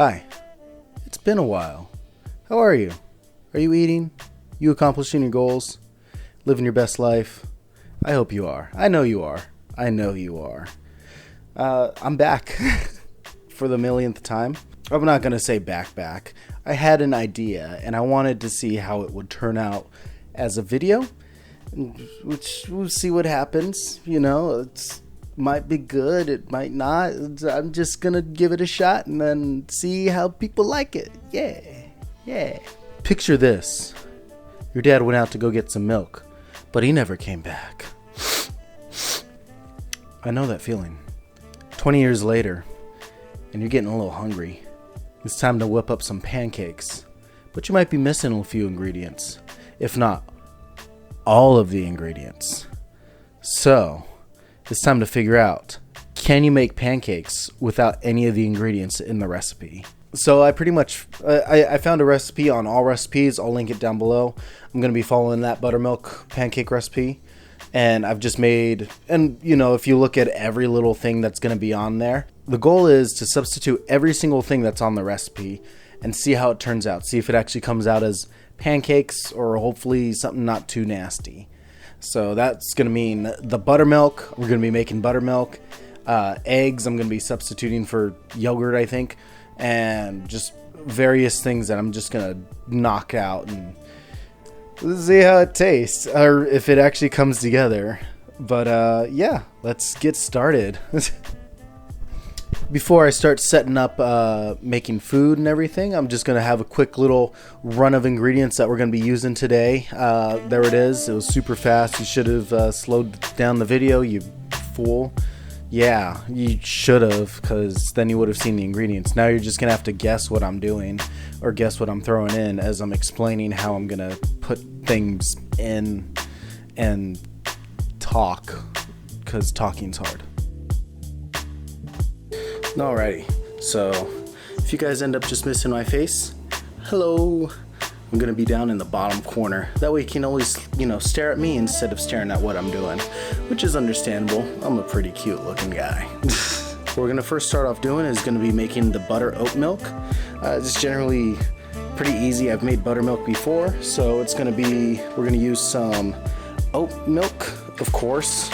Hi, it's been a while. How are you? Are you eating? You accomplishing your goals? Living your best life? I hope you are. I know you are. I know you are. I'm back for the millionth time. I'm not going to say back. I had an idea and I wanted to see how it would turn out as a video, which we'll see what happens. You know, it might be good, it might not. I'm just going to give it a shot and then see how people like it. Yeah. Picture this. Your dad went out to go get some milk, but he never came back. I know that feeling. 20 years later, and you're getting a little hungry. It's time to whip up some pancakes, but you might be missing a few ingredients, if not all of the ingredients. So, it's time to figure out, can you make pancakes without any of the ingredients in the recipe? So I pretty much, I found a recipe on All Recipes. I'll link it down below. I'm going to be following that buttermilk pancake recipe. And I've just made, and you know, if you look at every little thing that's going to be on there, the goal is to substitute every single thing that's on the recipe and see how it turns out. See if it actually comes out as pancakes or hopefully something not too nasty. So that's going to mean the buttermilk. We're going to be making buttermilk. Eggs, I'm going to be substituting for yogurt, I think. And just various things that I'm just going to knock out and see how it tastes, or if it actually comes together. But yeah, let's get started. Before I start setting up making food and everything, I'm just gonna have a quick little run of ingredients that we're gonna be using today. There it is. It was super fast. You should have slowed down the video, you fool. Yeah, you should have, because then you would have seen the ingredients. Now you're just gonna have to guess what I'm doing, or guess what I'm throwing in as I'm explaining how I'm gonna put things in and talk, because talking's hard. Alrighty, so if you guys end up just missing my face, hello. I'm gonna be down in the bottom corner. That way you can always, stare at me instead of staring at what I'm doing, which is understandable. I'm a pretty cute looking guy. What we're gonna first start off doing is gonna be making the butter oat milk. It's generally pretty easy. I've made buttermilk before, so it's gonna be, we're gonna use some oat milk, of course.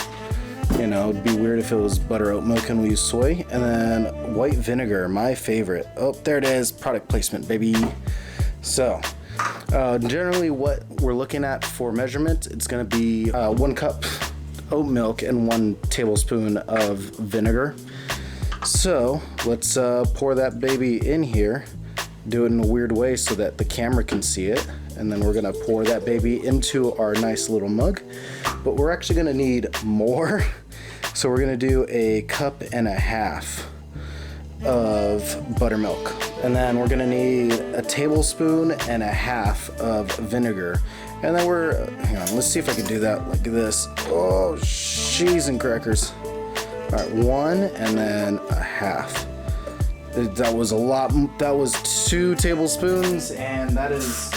You know, it'd be weird if it was butter oat milk and we use soy. And then white vinegar, my favorite. Oh, there it is, product placement, baby. So, generally what we're looking at for measurement, it's going to be 1 cup oat milk and 1 tablespoon of vinegar. So let's pour that baby in here, do it in a weird way so that the camera can see it, and then we're going to pour that baby into our nice little mug. But we're actually going to need more, so we're going to do 1.5 cups of buttermilk. And then we're gonna need 1.5 tablespoons of vinegar. And then hang on, let's see if I can do that like this. Oh, cheese and crackers. All right, 1 and then 1/2. That was a lot. That was 2 tablespoons, and that is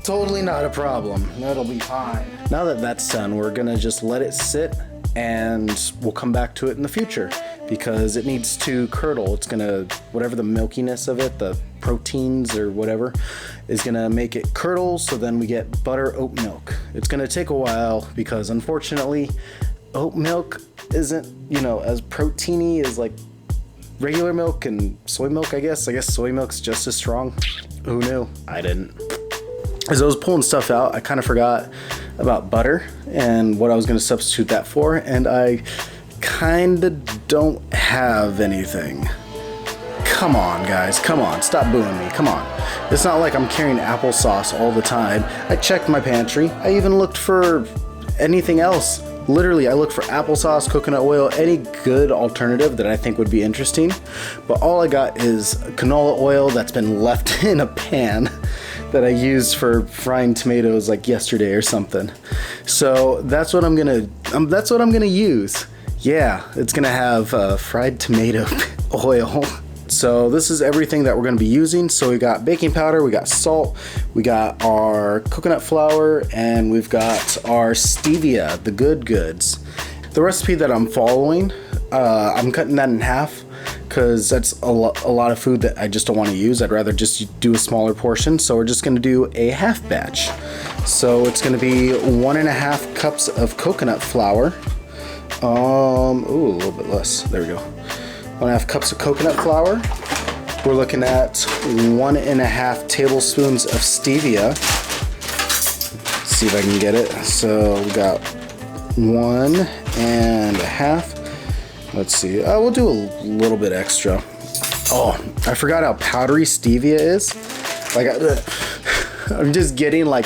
totally not a problem. That'll be fine. Now that that's done, we're gonna just let it sit, and we'll come back to it in the future because it needs to curdle. It's gonna, whatever the milkiness of it, the proteins or whatever, is gonna make it curdle, so then we get butter oat milk. It's gonna take a while because unfortunately oat milk isn't, as proteiny as like regular milk and soy milk, I guess. Soy milk's just as strong. Who knew? I didn't. As I was pulling stuff out, I kind of forgot about butter and what I was going to substitute that for, and I kind of don't have anything. Come on, guys. Come on. Stop booing me. Come on. It's not like I'm carrying applesauce all the time. I checked my pantry. I even looked for anything else. Literally, I looked for applesauce, coconut oil, any good alternative that I think would be interesting. But all I got is canola oil that's been left in a pan that I used for frying tomatoes like yesterday or something. So that's what I'm gonna use. Yeah, it's gonna have fried tomato oil. So this is everything that we're going to be using. So we got baking powder, we got salt, we got our coconut flour, and we've got our stevia, the good goods. The recipe that I'm following, I'm cutting that in half. because that's a lot of food that I just don't want to use. I'd rather just do a smaller portion. So we're just going to do a half batch. So it's going to be 1.5 cups of coconut flour. Ooh, a little bit less. There we go. 1.5 cups of coconut flour. We're looking at 1.5 tablespoons of stevia. Let's see if I can get it. So we got 1.5. Let's see. We'll do a little bit extra. Oh, I forgot how powdery stevia is. Like, I'm just getting like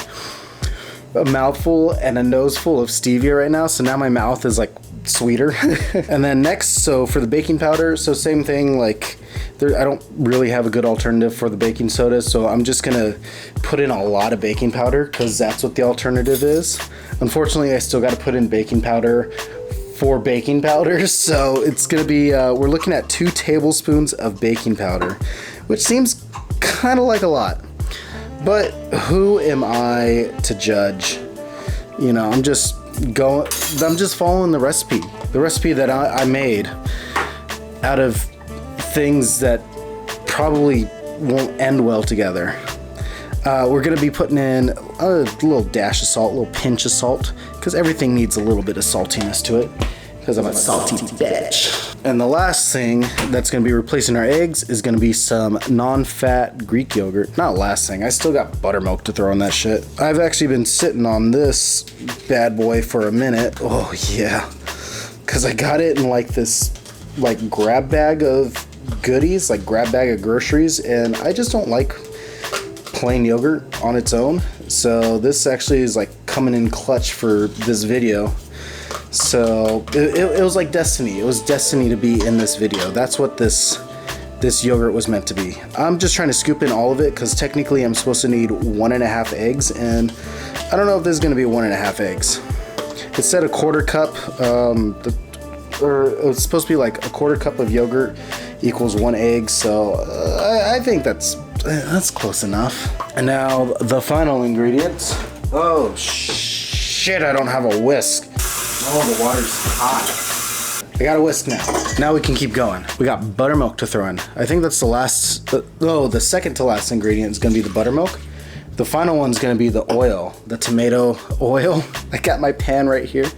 a mouthful and a nose full of stevia right now. So now my mouth is like sweeter. And then next, so for the baking powder, so same thing, like I don't really have a good alternative for the baking soda, so I'm just gonna put in a lot of baking powder because that's what the alternative is. Unfortunately, I still got to put in baking powder for baking powder, so it's gonna be we're looking at 2 tablespoons of baking powder, which seems kind of like a lot, but who am I to judge? You know, I'm just following the recipe that I made out of things that probably won't end well together. We're gonna be putting in a little dash of salt, a little pinch of salt, because everything needs a little bit of saltiness to it, because I'm a salty bitch. And the last thing that's gonna be replacing our eggs is gonna be some non-fat Greek yogurt. Not last thing, I still got buttermilk to throw in that shit. I've actually been sitting on this bad boy for a minute. Oh yeah, because I got it in like this like grab bag of goodies, like grab bag of groceries, and I just don't like plain yogurt on its own. So this actually is like coming in clutch for this video. So it was like destiny. It was destiny to be in this video. That's what this yogurt was meant to be. I'm just trying to scoop in all of it because technically I'm supposed to need 1.5 eggs, and I don't know if this is going to be 1.5 eggs. It said a quarter cup, or it's supposed to be like a quarter cup of yogurt equals 1 egg, so I think that's close enough. And now the final ingredients. Oh shit, I don't have a whisk. Oh, the water's hot. I got a whisk now. Now we can keep going. We got buttermilk to throw in. I think that's the second to last ingredient is gonna be the buttermilk. The final one's gonna be the oil, the tomato oil. I got my pan right here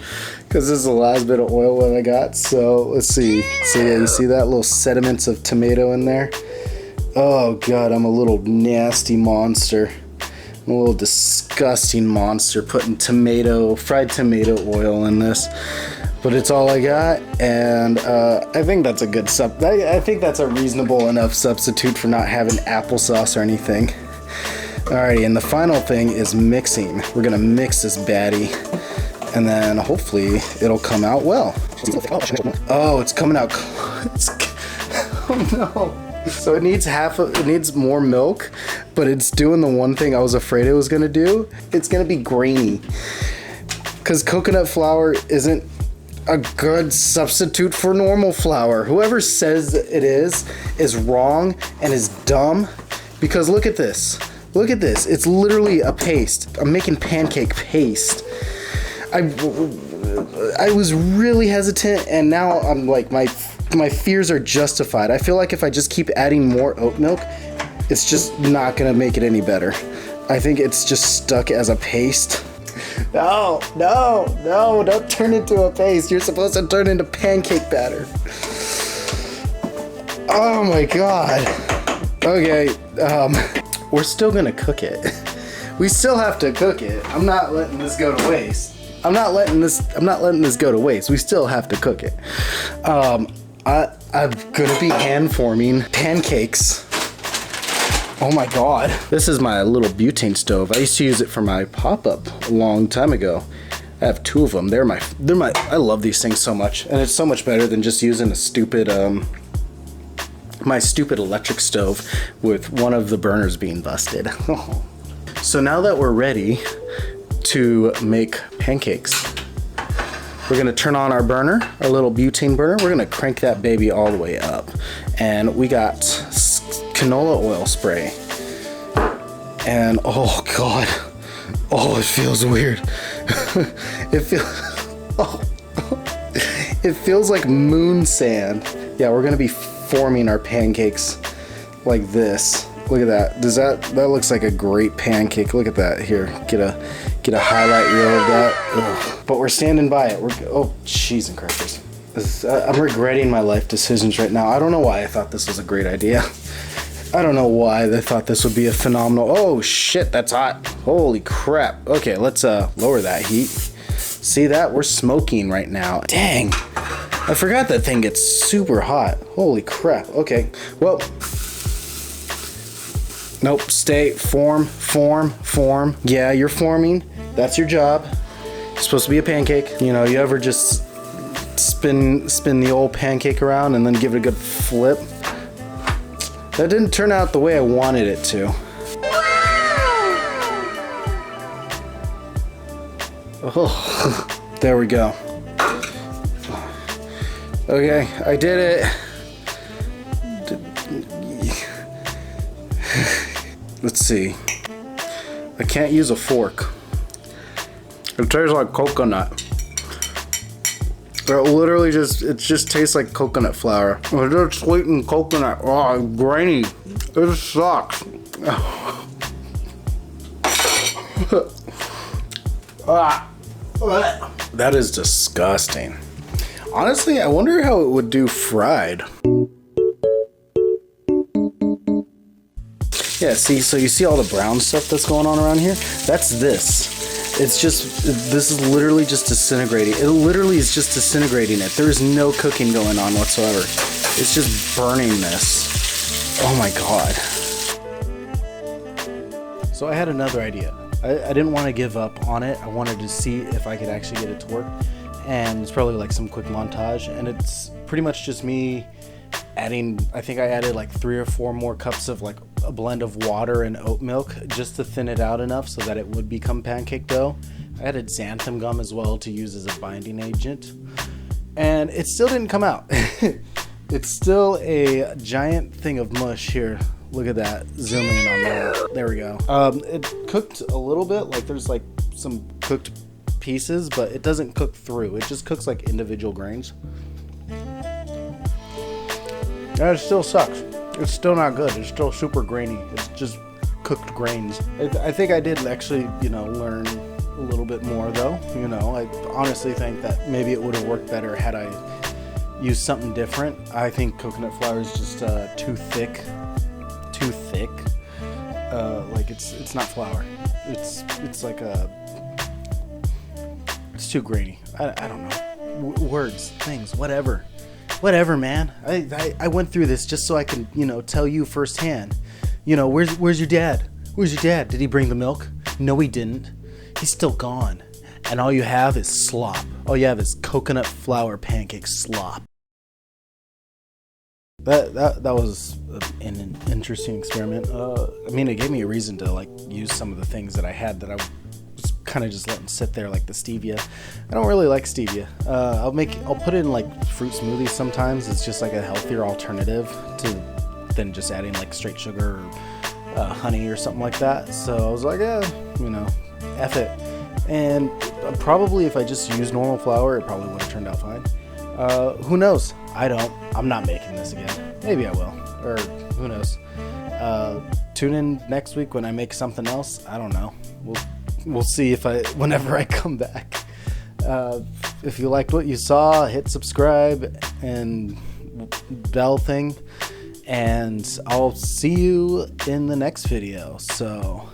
because this is the last bit of oil that I got. So let's see. So yeah, you see that little sediments of tomato in there? Oh God, I'm a little nasty monster. I'm a little disgusting monster putting fried tomato oil in this. But it's all I got, and I think that's a good I think that's a reasonable enough substitute for not having applesauce or anything. Alrighty, and the final thing is mixing. We're gonna mix this baddie, and then hopefully it'll come out well. Oh, it's coming out. Oh no. So it needs more milk, but it's doing the one thing I was afraid it was gonna do. It's gonna be grainy, because coconut flour isn't a good substitute for normal flour. Whoever says it is wrong and is dumb, because look at this. Look at this. It's literally a paste. I'm making pancake paste. I was really hesitant, and now I'm like, my fears are justified. I feel like if I just keep adding more oat milk, it's just not gonna make it any better. I think it's just stuck as a paste. No, don't turn into a paste. You're supposed to turn into pancake batter. Oh my God. Okay, we're still gonna cook it. We still have to cook it. I'm not letting this go to waste. I'm not letting this go to waste. We still have to cook it. I'm gonna be hand forming pancakes. Oh my God. This is my little butane stove. I used to use it for my pop-up a long time ago. I have 2 of them. I love these things so much. And it's so much better than just using a stupid, my stupid electric stove with one of the burners being busted. So now that we're ready to make pancakes, we're gonna turn on our burner, our little butane burner. We're gonna crank that baby all the way up. And we got canola oil spray. And oh God, oh, it feels weird. It feels like moon sand. Yeah, we're gonna be forming our pancakes like this. Look at that. That looks like a great pancake. Look at that. Here, get a highlight reel of that. Ugh. But we're standing by it. Oh, cheese and crackers. I'm regretting my life decisions right now. I don't know why I thought this was a great idea. I don't know why they thought this would be a phenomenal. Oh shit, that's hot. Holy crap. Okay, let's lower that heat. See that? We're smoking right now. Dang. I forgot that thing gets super hot. Holy crap. Okay. Well, nope, stay, form. Yeah, you're forming. That's your job. It's supposed to be a pancake. You know, you ever just spin the old pancake around and then give it a good flip? That didn't turn out the way I wanted it to. Oh, there we go. Okay, I did it. Let's see. I can't use a fork. It tastes like coconut. It just tastes like coconut flour. It's just sweetened coconut. Oh, grainy. It sucks. That is disgusting. Honestly, I wonder how it would do fried. Yeah, see, so you see all the brown stuff that's going on around here? That's this. This is literally just disintegrating. It literally is just disintegrating it. There is no cooking going on whatsoever. It's just burning this. Oh my god. So I had another idea. I didn't want to give up on it. I wanted to see if I could actually get it to work. And it's probably like some quick montage. And it's pretty much just me adding, I think I added like 3 or 4 more cups of like a blend of water and oat milk just to thin it out enough so that it would become pancake dough. I added xanthan gum as well to use as a binding agent, and it still didn't come out. It's still a giant thing of mush here. Look at that, zooming in on that. There we go. It cooked a little bit, like there's like some cooked pieces, but it doesn't cook through. It just cooks like individual grains. And it still sucks. It's still not good. It's still super grainy. It's just cooked grains. I think I did actually, learn a little bit more though. I honestly think that maybe it would have worked better had I used something different. I think coconut flour is just too thick. Like it's not flour. It's like it's too grainy. I don't know. Words, things, whatever. Whatever, man. I went through this just so I can, tell you firsthand. Where's your dad? Where's your dad? Did he bring the milk? No, he didn't. He's still gone. And all you have is slop. All you have is coconut flour pancake slop. That was an interesting experiment. It gave me a reason to use some of the things that I had that I was kind of just letting sit there, like the stevia. I don't really like stevia. I'll put it in fruit smoothies sometimes. It's just like a healthier alternative than just adding straight sugar or honey or something like that. So I was like, F it. And probably if I just used normal flour, it probably would have turned out fine. Who knows? I'm not making this again. Maybe I will, or who knows. Tune in next week when I make something else. I don't know. We'll see whenever I come back. If you liked what you saw, hit subscribe and bell thing, and I'll see you in the next video. So